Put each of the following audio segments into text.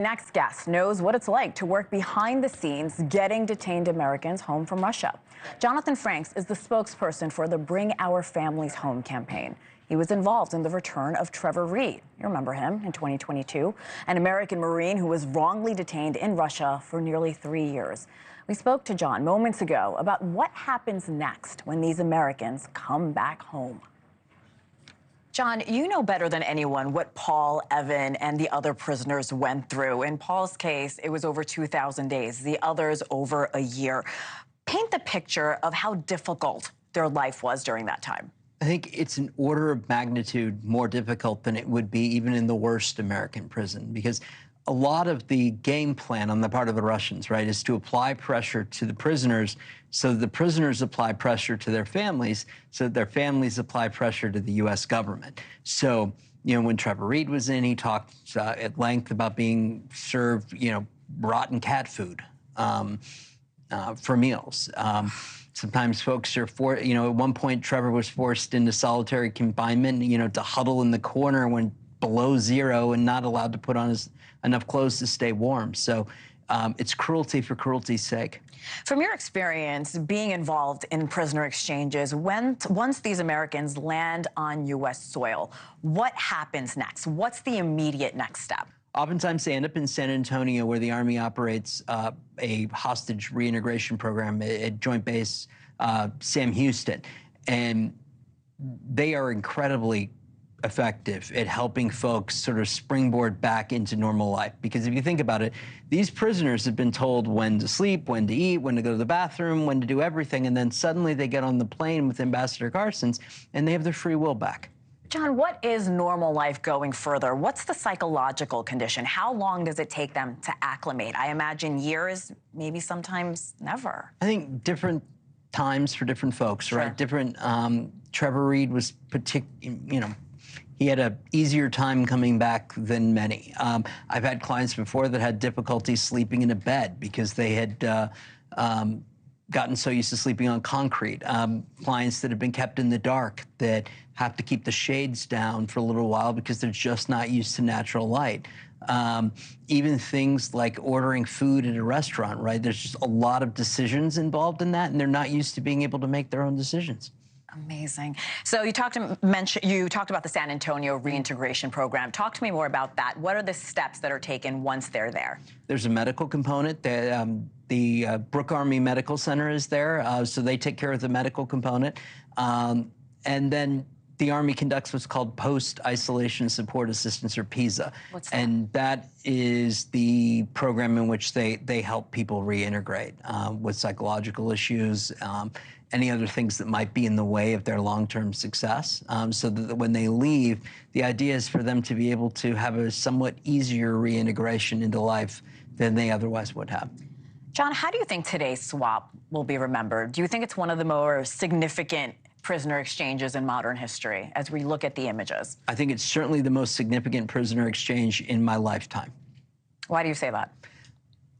Next guest knows what it's like to work behind the scenes getting detained Americans home from Russia. Jonathan Franks is the spokesperson for the Bring Our Families Home campaign. He was involved in the return of Trevor Reed. You remember him in 2022, an American Marine who was wrongly detained in Russia for nearly 3 years. We spoke to John moments ago about what happens next when these Americans come back home. John, you know better than anyone what Paul, Evan, and the other prisoners went through. In Paul's case, it was over 2,000 days, the others over a year. Paint the picture of how difficult their life was during that time. I think it's an order of magnitude more difficult than it would be even in the worst American prison, because a lot of the game plan on the part of the Russians, right, is to apply pressure to the prisoners so the prisoners apply pressure to their families, so that their families apply pressure to the U.S. government. So, you know, when Trevor Reed was in, he talked at length about being served, rotten cat food for meals. Sometimes folks are at one point, Trevor was forced into solitary confinement, to huddle in the corner when below zero and not allowed to put on enough clothes to stay warm. So it's cruelty for cruelty's sake. From your experience being involved in prisoner exchanges, once these Americans land on U.S. soil, what happens next? What's the immediate next step? Oftentimes they end up in San Antonio, where the Army operates a hostage reintegration program at Joint Base Sam Houston. And they are incredibly effective at helping folks sort of springboard back into normal life. Because if you think about it, these prisoners have been told when to sleep, when to eat, when to go to the bathroom, when to do everything, and then suddenly they get on the plane with Ambassador Carson's and they have their free will back. John, what is normal life going further? What's the psychological condition? How long does it take them to acclimate? I imagine years, maybe sometimes never. I think different times for different folks, Sure. right? Different, Trevor Reed was he had an easier time coming back than many. I've had clients before that had difficulty sleeping in a bed because they had gotten so used to sleeping on concrete. Clients that have been kept in the dark that have to keep the shades down for a little while because they're just not used to natural light. Even things like ordering food at a restaurant, right? There's just a lot of decisions involved in that, and they're not used to being able to make their own decisions. Amazing. So you talked about the San Antonio reintegration program. Talk to me more about that. What are the steps that are taken once they're there? There's a medical component. The Brooke Army Medical Center is there, so they take care of the medical component. And then the Army conducts what's called Post-Isolation Support Assistance, or PISA. What's that? And that is the program in which they help people reintegrate with psychological issues, any other things that might be in the way of their long-term success, so that when they leave, the idea is for them to be able to have a somewhat easier reintegration into life than they otherwise would have. John, how do you think today's swap will be remembered? Do you think it's one of the more significant prisoner exchanges in modern history as we look at the images? I think it's certainly the most significant prisoner exchange in my lifetime. Why do you say that?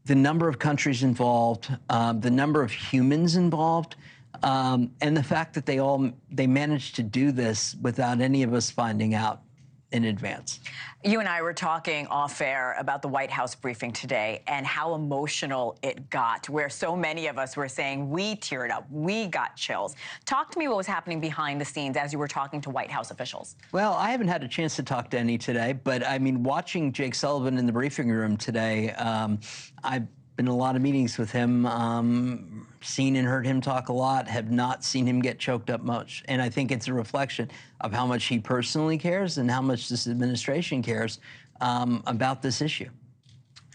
The number of countries involved, the number of humans involved, and the fact that they managed to do this without any of us finding out in advance. You and I were talking off air about the White House briefing today and how emotional it got, where so many of us were saying we teared up, we got chills. Talk to me what was happening behind the scenes as you were talking to White House officials. Well, I haven't had a chance to talk to any today, but I mean, watching Jake Sullivan in the briefing room today, I've been in a lot of meetings with him, seen and heard him talk a lot, have not seen him get choked up much. And I think it's a reflection of how much he personally cares and how much this administration cares about this issue.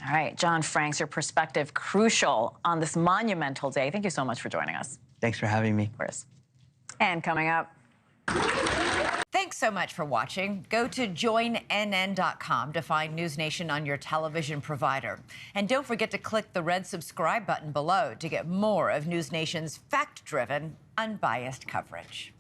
All right, John Franks, your perspective crucial on this monumental day. Thank you so much for joining us. Thanks for having me. Of course. And coming up. Thanks so much for watching. Go to joinnn.com to find NewsNation on your television provider. And don't forget to click the red subscribe button below to get more of NewsNation's fact-driven, unbiased coverage.